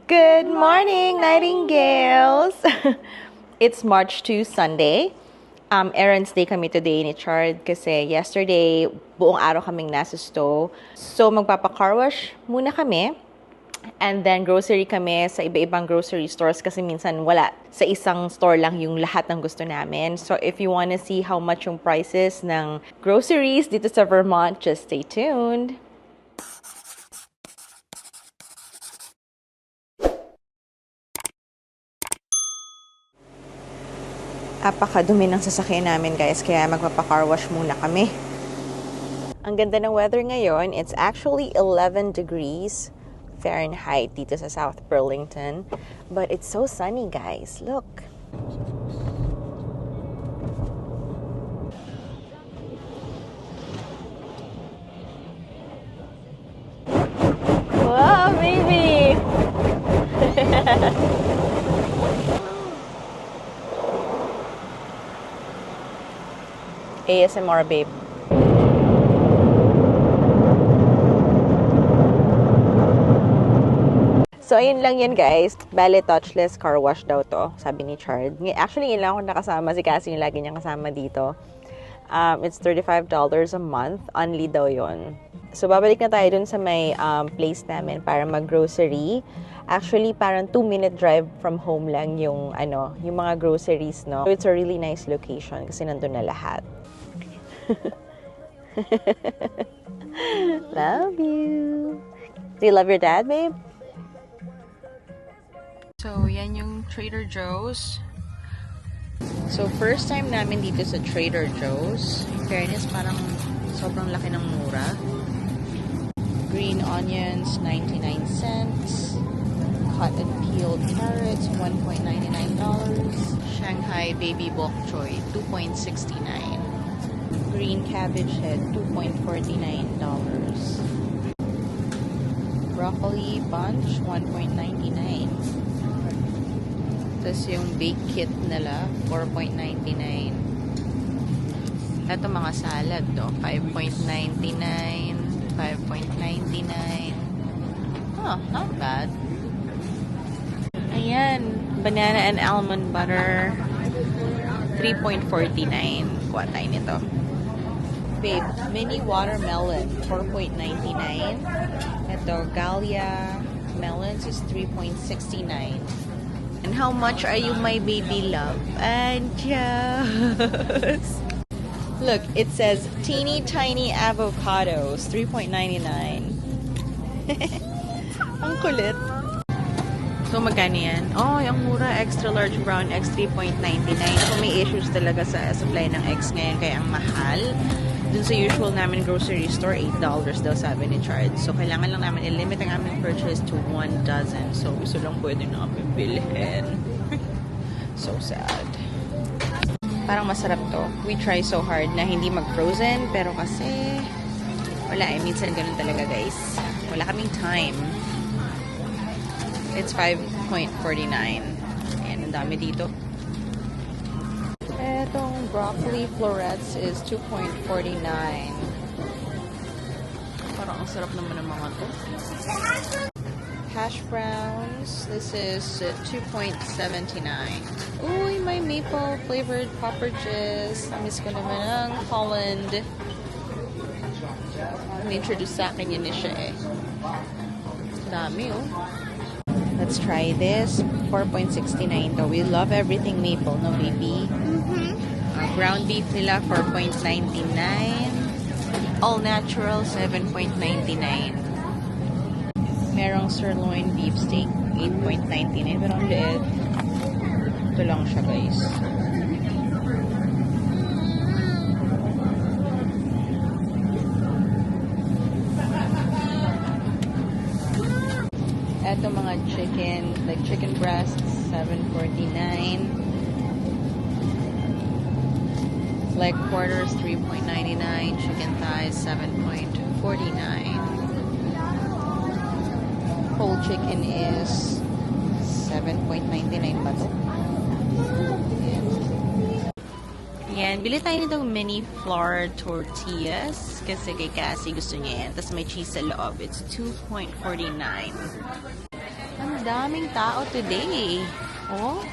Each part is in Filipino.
Good morning, Nightingales! It's March 2, Sunday. Errands day kami today ni Chard kasi yesterday, buong araw kaming nasa store. So, magpapa-car wash muna kami. And then, grocery kami sa iba-ibang grocery stores kasi minsan wala. Sa isang store lang yung lahat ng gusto namin. So, if you wanna see how much yung prices ng groceries dito sa Vermont, just stay tuned. Napakadumi ng sasakyan namin, guys, kaya magpapa-car wash muna kami. Ang ganda ng weather ngayon. It's actually 11 degrees Fahrenheit dito sa South Burlington. But it's so sunny, guys. Look. Wow, baby! ASMR, babe. So, ayun lang yan, guys. Bale, touchless car wash daw to, sabi ni Chard. Actually, yun lang ako nakasama. Si Cassie yung lagi niyang kasama dito. It's $35 a month. Only daw yun. So, babalik na tayo dun sa may place namin para mag-grocery. Actually, parang 2-minute drive from home lang yung, yung mga groceries, no? So, it's a really nice location kasi nandun na lahat. Love you. Do you love your dad, babe? So, yan yung Trader Joe's. So, first time namin dito sa Trader Joe's. In fairness, parang sobrang laki ng mura. Green onions, 99 cents. Cut and peeled carrots, $1.99. Shanghai baby bok choy, $2.69. Green cabbage head, $2.49. Broccoli bunch, $1.99. Tapos yung bake kit nila, $4.99. Ito mga salad, no? $5.99, $5.99. Oh, not bad. Ayan, banana and almond butter, $3.49. Kuha tayo nito. Babe, mini watermelon, $4.99. Ito, Galia melons is $3.69. And how much are you, my baby love? And just look, it says teeny tiny avocados, $3.99. Ang kulit. So, magkano yan? Oh, yung mura, extra large brown eggs, $3.99. So, may issues talaga sa supply ng eggs ngayon, kaya ang mahal. Dun sa usual namin grocery store, $8 daw sabi ni Chard. So, kailangan lang namin i-limit ang aming purchase to 1 dozen. So, gusto lang pwede namin bilhin. So sad. Parang masarap to. We try so hard na hindi mag-frozen, pero kasi wala eh. Minsan ganun talaga, guys. Wala kaming time. It's $5.49. Ayan, ang dami dito. Etong broccoli florets is $2.49. Parang ang sarap naman ng mga to. Hash browns, this is $2.79. Uy, may maple flavored Poppages. Miss ko naman ang Holland. Ni-introduce sa akin yun siya eh. Dami oh. Let's try this. $4.69 though. We love everything maple, no baby? Ground beef nila, $4.99. All natural, $7.99. Merong sirloin beef steak, $8.99. Pero ang liit. Ito lang siya, guys. Ito mga chicken, like chicken breasts, $7.49. Leg quarters, $3.99. Chicken thighs, $7.49. Whole chicken is $7.99 ba to? Yan, bili tayo nitong mini flour tortillas kasi kay Cassie gusto niya yan. Tapos may cheese sa loob. It's $2.49. Ang daming tao today. Oh.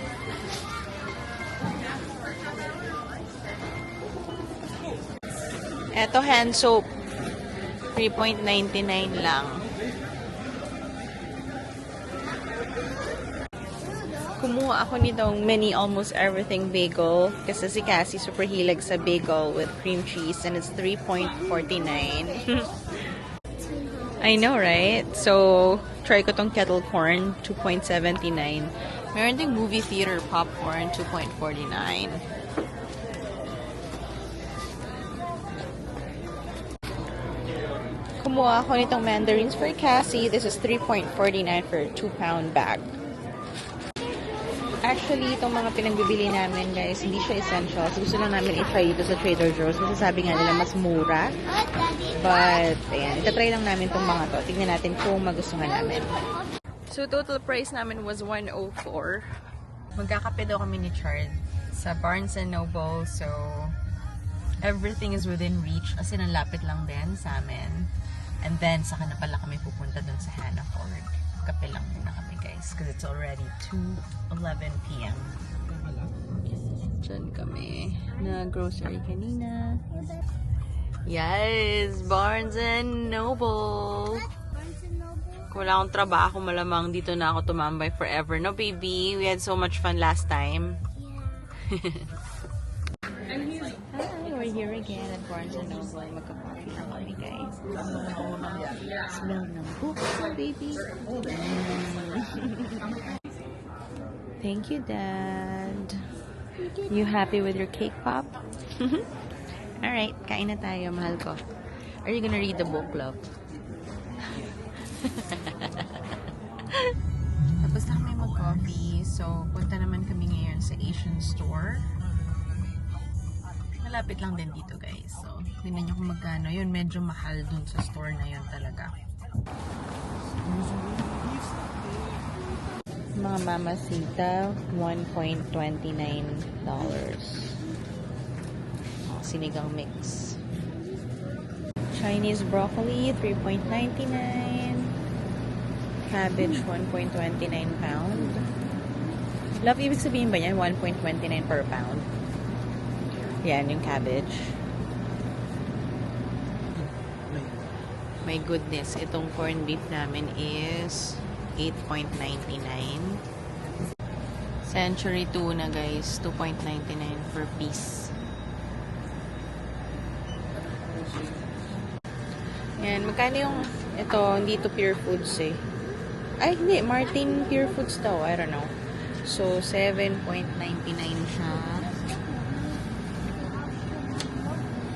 Eto hand soap. 3.99 lang. Kumuha ako nitong mini almost everything bagel kasi si Cassie super hilig sa bagel with cream cheese and it's 3.49. I know, right? So, try ko tong kettle corn, 2.79. Meron ding movie theater popcorn, 2.49. Kumuha ako nitong mandarins for Cassie. This is 3.49 for a 2-pound bag. Actually, itong mga pinagbibili namin, guys, hindi siya essentials. Gusto lang namin i-try dito sa Trader Joe's. Kasi sabi nga nila mas mura. But, ayan, itatry lang namin itong mga to. Tingnan natin kung magustuhan namin. So, total price namin was $104. Magkakape daw kami ni Chard sa Barnes & Noble. So, everything is within reach. As in, ang lapit lang din sa amin. And then, saka na pala kami pupunta dun sa Hannaford. Kape lang muna kami, guys, because it's already 2:11 p.m. Diyan kami na grocery kanina. Yes, Barnes & Noble. Kung wala akong trabaho, malamang dito na ako tumambay forever. No, baby? We had so much fun last time. Hi, we're here again at Barnes & Noble. Magka-coffee na kami, guys. Smell ng books, baby. Thank you, Dad. You happy with your cake pop? Alright, kain na tayo, mahal ko. Are you gonna read the book, love? Tapos na kami mag-coffee. So, punta naman kami ngayon sa Asian store. Malapit lang din dito, guys. So, tingnan nyo kung magkano. Yun, medyo mahal dun sa store na yun talaga. Mga Mamacita, $1.29. Sinigang mix. Chinese broccoli, $3.99. Cabbage, 1.29 pound. Love, ibig sabihin ba yan? 1.29 per pound. Yan, yung cabbage. My goodness, itong corned beef namin is $8.99. Century tuna, guys, $2.99 per piece. Yan, magkano yung ito, hindi to Pure Foods eh. Ay, hindi, Martin Pure Foods daw, I don't know. So, $7.99 siya.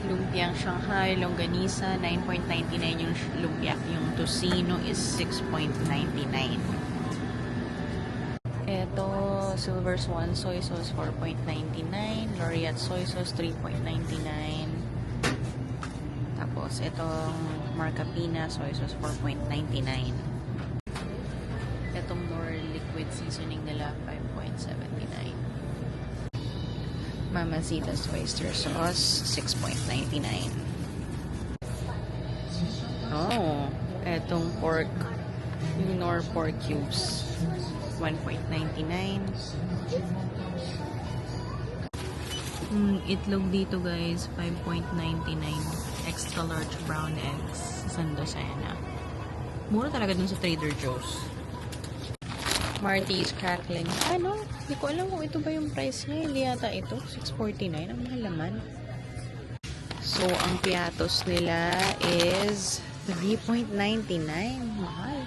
Lumpiang Shanghai, longganisa, $9.99 yung lumpia. Yung tocino is $6.99. Ito, Silver Swan soy sauce, $4.99. Laureate soy sauce, $3.99. Tapos, itong Marcapina soy sauce, $4.99. Itong more liquid seasoning nila, $5.79. Mamacita's oyster sauce, $6.99. Oh, etong pork, yung Knorr pork cubes, $1.99. Itlog dito, guys, $5.99. Extra large brown eggs, Sandosena. Mura talaga dun sa Trader Joe's. Marty's crackling. Ano? Hindi ko alam kung ito ba yung price niya. Hindi yata ito. $6.49. Ang mahal naman. So, ang piatos nila is $3.99. Mahal.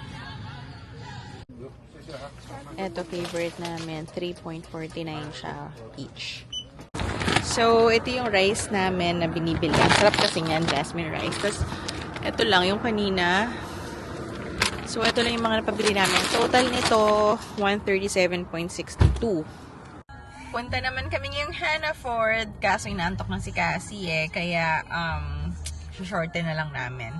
Ito, favorite namin. $3.49 siya each. So, ito yung rice namin na binibili. Ang sarap kasi yan, jasmine rice. Tapos, ito lang yung kanina. So, ito lang yung mga napabili namin. Total nito, $137.62. Punta naman kami ngayong Hannaford. Kaso inaantok na si Cassie eh. Kaya, shorten na lang namin.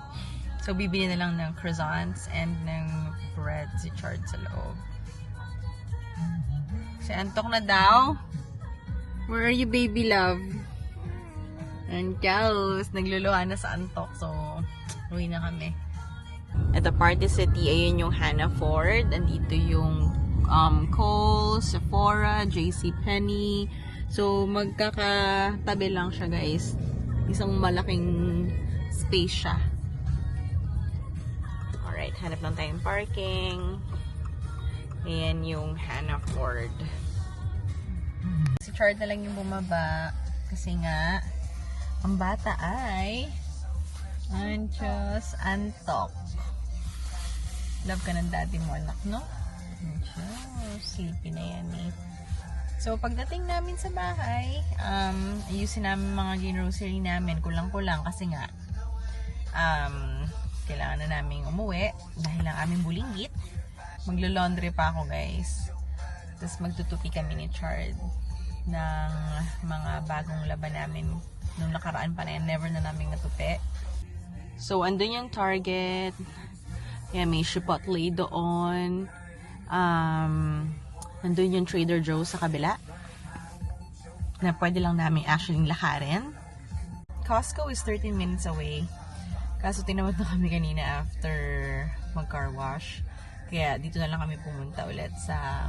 So, bibili na lang ng croissants and ng bread si Chard sa loob. Si antok na daw. Where are you, baby love? And Charles, nagluluha na sa antok. So, uwi na kami. Ito, Party City, ayun yung Hannaford. Andito yung Kohl's, Sephora, JCPenney. So, magkakatabi lang siya, guys. Isang malaking space siya. Alright, hanap lang tayong parking. Ayan yung Hannaford. Si Chard na lang yung bumaba. Kasi nga, ang bata ay anxious, antok. Love ka ng daddy mo, anak, no? Anxious. Sleepy na yan eh. So, pagdating namin sa bahay, ayusin namin mga grocery namin. Kulang-kulang kasi nga, kailangan na namin umuwi dahil ang aming bulinggit. Maglo-laundry pa ako, guys. Tapos magtutupi kami ni Chard ng mga bagong laban namin. Nung nakaraan pa na yan, never na namin natupi. So, andun yung Target. Yan, may Chipotle doon. Nandun yung Trader Joe's sa kabila. Na pwede lang namin actually lakarin. Costco is 13 minutes away. Kaso tinawad na kami kanina after mag-car wash. Kaya dito na lang kami pumunta ulit sa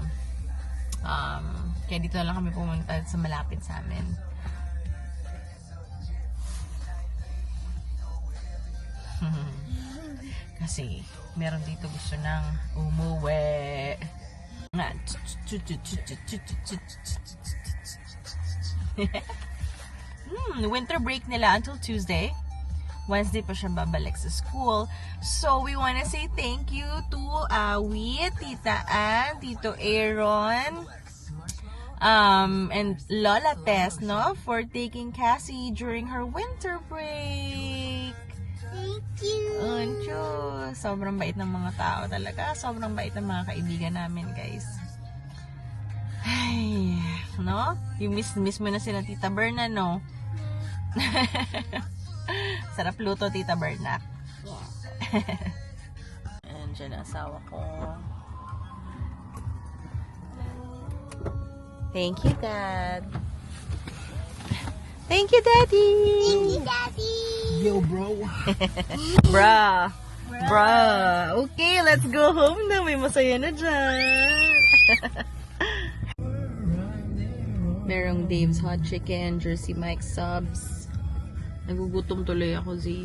malapit sa amin. Kasi meron dito gusto nang umuwi. Winter break nila until Tuesday. Wednesday pa siya babalik sa school. So, we wanna say thank you to Awi, Tita Ann, Tito Aaron, and Lola Tess, no? For taking Cassie during her winter break. Thank you. Ancho, sobrang bait ng mga tao talaga. Sobrang bait ng mga kaibigan namin, guys. Ay, no? You miss mo na sila Tita Berna, no? Sarap luto, Tita Berna. And dyan ang asawa ko. Thank you, Dad. Thank you, Daddy. Thank you, Daddy. Yo, bro. Bruh. Bruh. Okay, let's go home na. May masaya na dyan. Merong Dave's Hot Chicken, Jersey Mike subs. Nagugutom tuloy ako, Z.